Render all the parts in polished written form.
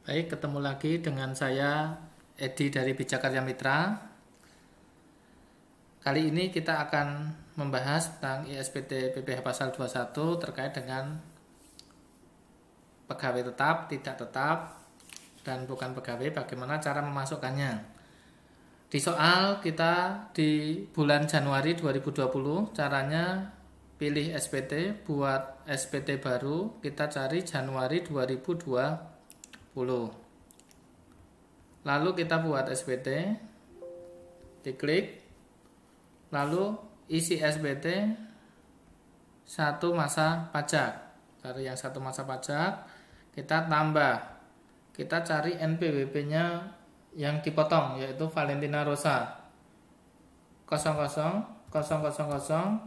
Baik, ketemu lagi dengan saya Edi dari Bijakarya Mitra. Kali ini kita akan membahas tentang ISPT PPh pasal 21 terkait dengan pegawai tetap, tidak tetap, dan bukan pegawai, bagaimana cara memasukkannya. Di soal kita di bulan Januari 2020, caranya pilih SPT, buat SPT baru, kita cari Januari 2020. Lalu kita buat SPT, diklik, lalu isi SPT satu masa pajak. Cari yang satu masa pajak, kita tambah, kita cari NPWP nya yang dipotong, yaitu Valentina Rosa 00 000 800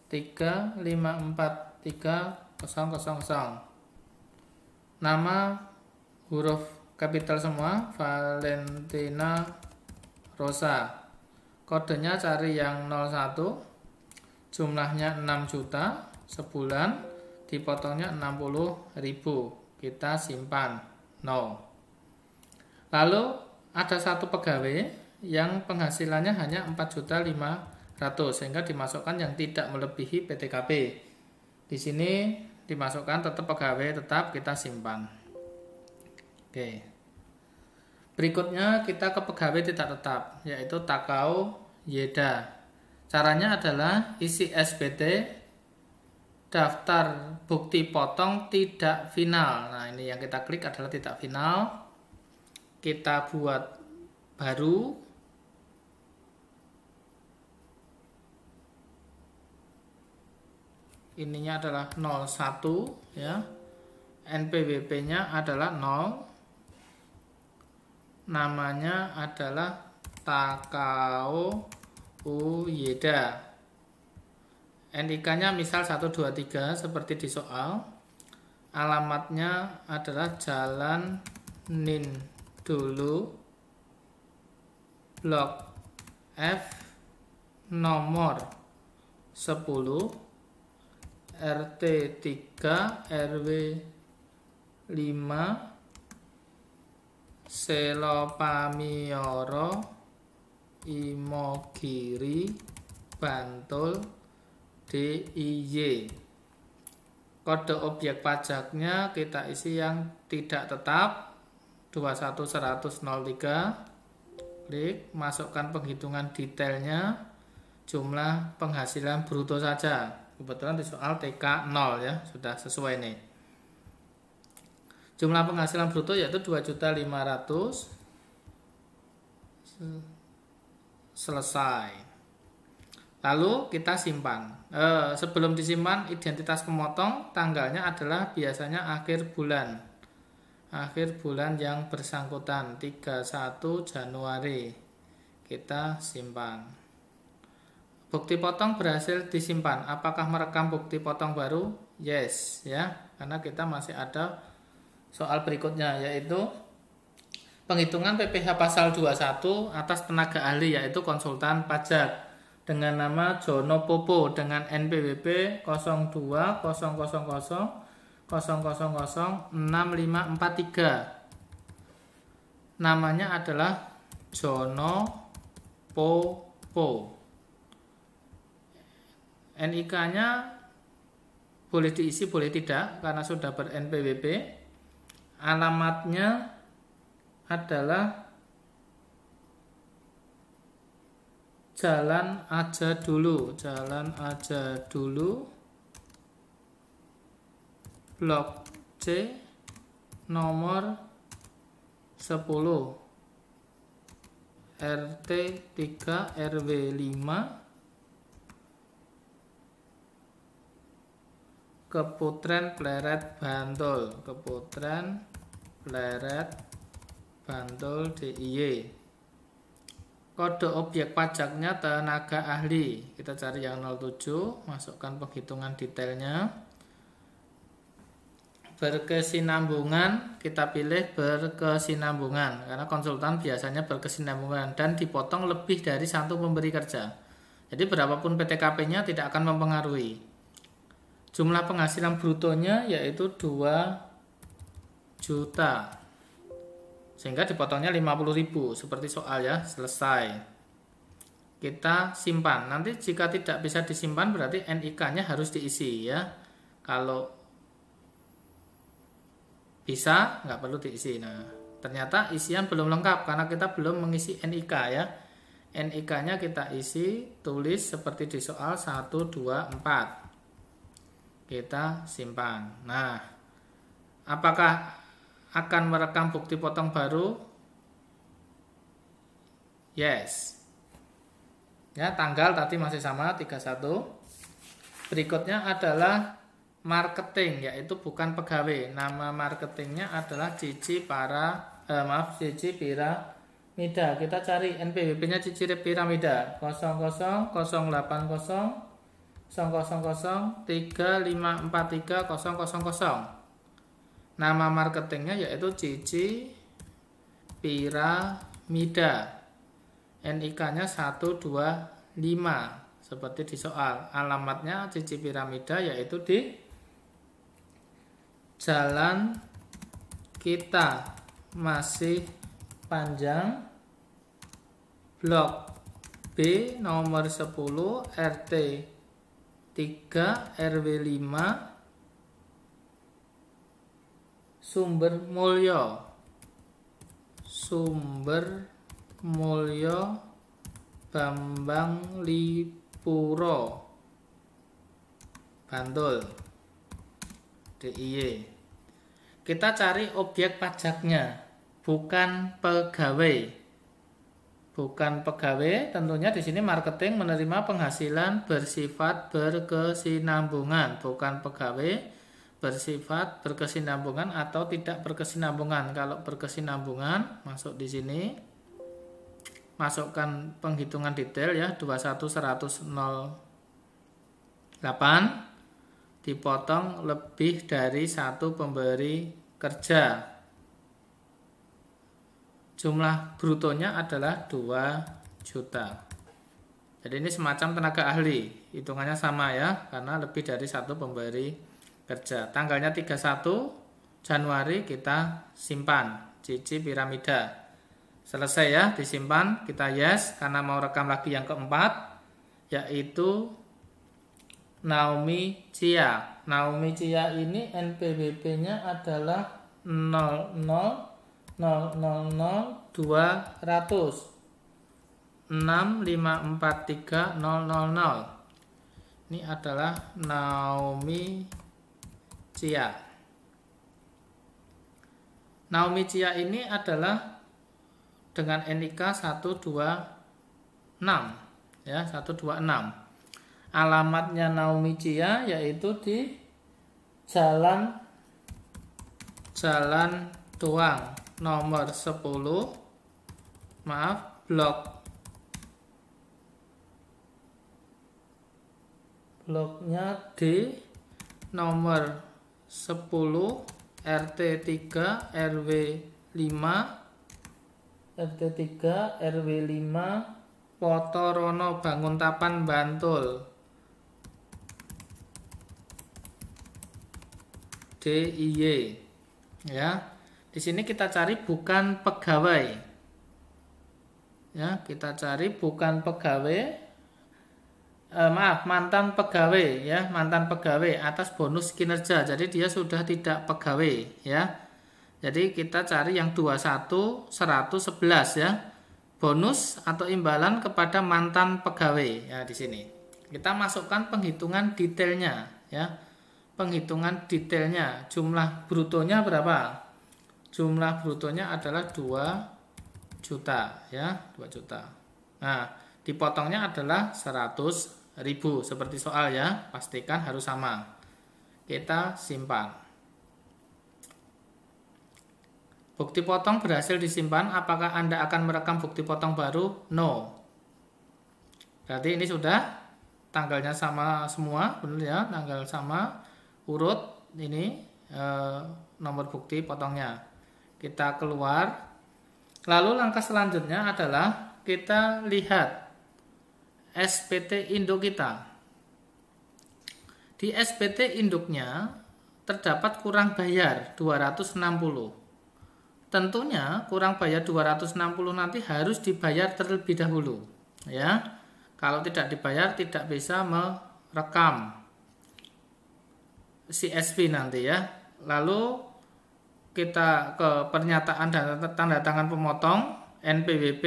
3543000. Nama huruf kapital semua, Valentina Rosa. Kodenya cari yang 01, jumlahnya 6 juta, sebulan dipotongnya 60.000, kita simpan no. Lalu ada satu pegawai yang penghasilannya hanya 4.500.000, sehingga dimasukkan yang tidak melebihi PTKP. Di sini dimasukkan tetap pegawai tetap, kita simpan. Oke. Berikutnya kita ke pegawai tidak tetap, yaitu Takao Yeda. Caranya adalah isi SPT daftar bukti potong tidak final. Nah, ini yang kita klik adalah tidak final. Kita buat baru. Ininya adalah 01 ya. NPWP-nya adalah 0. Namanya adalah Takao Uyeda. NIK-nya misal 123 seperti di soal. Alamatnya adalah Jalan Nindulu, Blok F, nomor 10, RT 3 RW 5, Selopamioro, Imogiri, Bantul, DIY. Kode objek pajaknya kita isi yang tidak tetap 21103. Klik, masukkan penghitungan detailnya, jumlah penghasilan bruto saja. Kebetulan di soal TK 0 ya, sudah sesuai nih. Jumlah penghasilan bruto yaitu 2.500.000. Selesai. Lalu kita simpan. Sebelum disimpan, identitas pemotong tanggalnya adalah biasanya akhir bulan. Akhir bulan yang bersangkutan 31 Januari. Kita simpan. Bukti potong berhasil disimpan. Apakah merekam bukti potong baru? Yes ya, karena kita masih ada soal berikutnya, yaitu penghitungan PPh pasal 21 atas tenaga ahli, yaitu konsultan pajak dengan nama Jono Popo dengan NPWP 0200006543. Namanya adalah Jono Popo. NIK-nya boleh diisi, boleh tidak, karena sudah ber-NPWP. Alamatnya adalah Jalan Aja Dulu, Blok C, nomor 10, RT 3 RW 5, Keputren Pleret Bantul, DIY. Kode objek pajaknya tenaga ahli, kita cari yang 07, masukkan penghitungan detailnya. Berkesinambungan, kita pilih berkesinambungan, karena konsultan biasanya berkesinambungan dan dipotong lebih dari satu pemberi kerja. Jadi berapapun PTKP-nya tidak akan mempengaruhi. Jumlah penghasilan brutonya yaitu 2 juta. Sehingga dipotongnya 50.000 seperti soal ya. Selesai. Kita simpan. Nanti jika tidak bisa disimpan berarti NIK-nya harus diisi ya. Kalau bisa nggak perlu diisi. Nah, ternyata isian belum lengkap karena kita belum mengisi NIK ya. NIK-nya kita isi, tulis seperti di soal 1, 2, 4. Kita simpan. Nah, apakah akan merekam bukti potong baru? Yes. Ya, tanggal tadi masih sama 31. Berikutnya adalah marketing, yaitu bukan pegawai. Nama marketingnya adalah Cici Piramida. Kita cari NPWP-nya Cici Piramida 00 080 000 3543 000. Nama marketingnya yaitu Cici Piramida. NIK-nya 125 seperti di soal. Alamatnya Cici Piramida yaitu di Jalan Kita Masih Panjang, Blok B nomor 10 RT 3 RW 5 Sumber Mulyo Bambang Lipuro, Bantul, DIY. Kita cari objek pajaknya, bukan pegawai. Bukan pegawai, tentunya di sini marketing menerima penghasilan bersifat berkesinambungan, bukan pegawai bersifat berkesinambungan atau tidak berkesinambungan. Kalau berkesinambungan masuk di sini. Masukkan penghitungan detail ya, 21.100.08 dipotong lebih dari satu pemberi kerja. Jumlah brutonya adalah 2 juta. Jadi ini semacam tenaga ahli, hitungannya sama ya, karena lebih dari satu pemberi kerja. Tanggalnya 31 Januari kita simpan, Cici Piramida. Selesai ya, disimpan, kita yes, karena mau rekam lagi yang keempat, yaitu Naomi Cia. Naomi Cia ini NPWP-nya adalah 00000200 6543000. Ini adalah Naomi Cia. Naomi Cia ini adalah dengan NIK 126 ya, 126. Alamatnya Naomi Cia yaitu di Jalan Tuang nomor 10 bloknya D nomor 10 RT 3 RW 5 RT 3 RW 5 Potorono Banguntapan Bantul, DIY ya. Di sini kita cari bukan pegawai ya, kita cari bukan pegawai, mantan pegawai ya, mantan pegawai atas bonus kinerja. Jadi dia sudah tidak pegawai ya. Jadi kita cari yang 21.111 ya. Bonus atau imbalan kepada mantan pegawai. Ya, di sini. Kita masukkan penghitungan detailnya ya. Penghitungan detailnya. Jumlah brutonya berapa? Jumlah brutonya adalah 2 juta ya, 2 juta. Nah, dipotongnya adalah 100.000 seperti soal ya. Pastikan harus sama. Kita simpan. Bukti potong berhasil disimpan. Apakah Anda akan merekam bukti potong baru? No. Berarti ini sudah tanggalnya sama semua, benar ya? Tanggal sama, urut ini nomor bukti potongnya. Kita keluar. Lalu langkah selanjutnya adalah kita lihat SPT induk kita. Di SPT induknya terdapat kurang bayar 260. Tentunya kurang bayar 260 nanti harus dibayar terlebih dahulu, ya. Kalau tidak dibayar tidak bisa merekam CSV nanti, ya. Lalu kita ke pernyataan dan tanda tangan pemotong NPWP.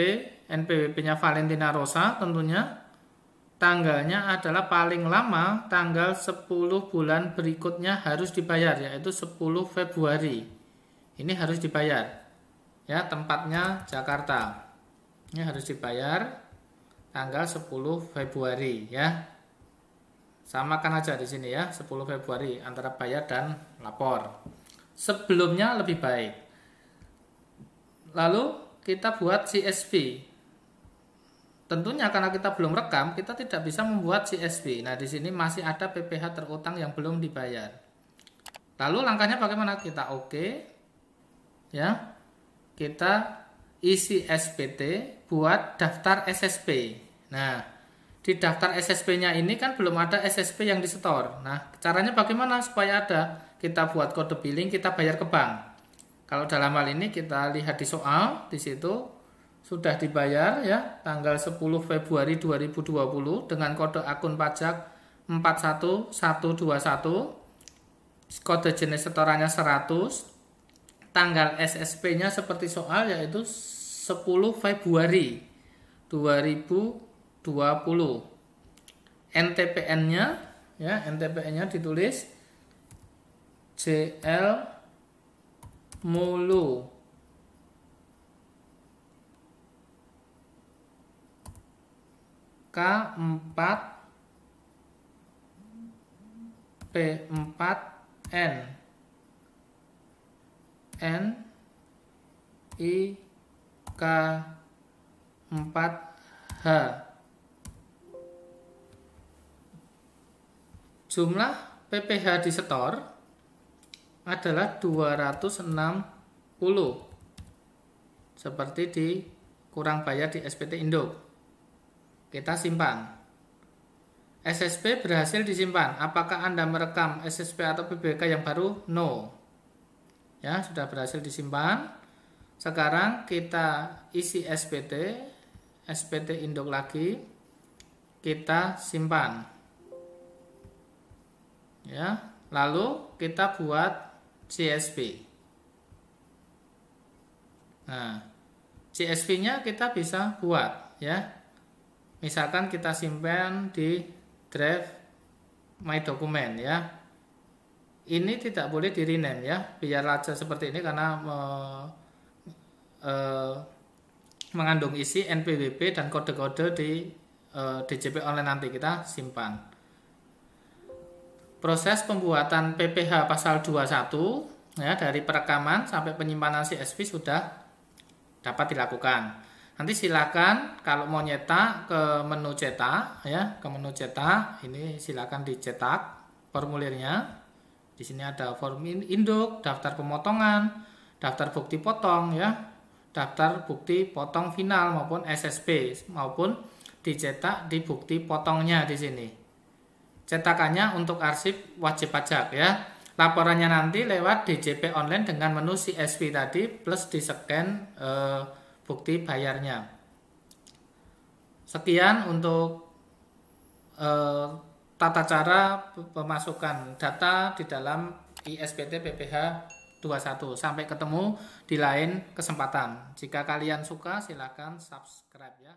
NPWP-nya Valentina Rosa tentunya. Tanggalnya adalah paling lama tanggal 10 bulan berikutnya harus dibayar, yaitu 10 Februari. Ini harus dibayar. Ya, tempatnya Jakarta. Ini harus dibayar tanggal 10 Februari, ya. Samakan aja di sini, ya, 10 Februari antara bayar dan lapor. Sebelumnya lebih baik. Lalu kita buat CSV. Tentunya karena kita belum rekam, kita tidak bisa membuat CSV. Nah, di sini masih ada PPh terutang yang belum dibayar. Lalu langkahnya bagaimana? Kita oke. Ya. Kita isi SPT buat daftar SSP. Nah, di daftar SSP-nya ini kan belum ada SSP yang disetor. Nah, caranya bagaimana supaya ada? Kita buat kode billing, kita bayar ke bank. Kalau dalam hal ini kita lihat di soal, di situ sudah dibayar, ya, tanggal 10 Februari 2020 dengan kode akun pajak 41121, kode jenis setorannya 100, tanggal SSP-nya seperti soal yaitu 10 Februari 2020. NTPN-nya, ya, NTPN-nya ditulis JL Mulu K4 P4N NIK4H. Jumlah PPh disetor adalah 260 seperti di kurang bayar di SPT Induk. Kita simpan. SSP berhasil disimpan. Apakah Anda merekam SSP atau PBK yang baru? No. Ya, sudah berhasil disimpan. Sekarang kita isi SPT Induk lagi. Kita simpan. Ya, lalu kita buat CSV. Nah, CSV-nya kita bisa buat, ya. Misalkan kita simpan di drive My Document, ya. Ini tidak boleh di rename, ya. Biar aja seperti ini karena mengandung isi NPWP dan kode-kode di DJP online nanti kita simpan. Proses pembuatan PPh pasal 21, ya, dari perekaman sampai penyimpanan CSV sudah dapat dilakukan. Nanti silakan kalau mau nyetak ke menu cetak, ya, ke menu cetak. Ini silakan dicetak formulirnya. Di sini ada form induk, daftar pemotongan, daftar bukti potong, ya, daftar bukti potong final maupun SSP, maupun dicetak di bukti potongnya di sini. Cetakannya untuk arsip wajib pajak, ya. Laporannya nanti lewat DJP online dengan menu CSV tadi plus di scan bukti bayarnya. Sekian untuk tata cara pemasukan data di dalam ISPT PPh 21. Sampai ketemu di lain kesempatan. Jika kalian suka silakan subscribe, ya.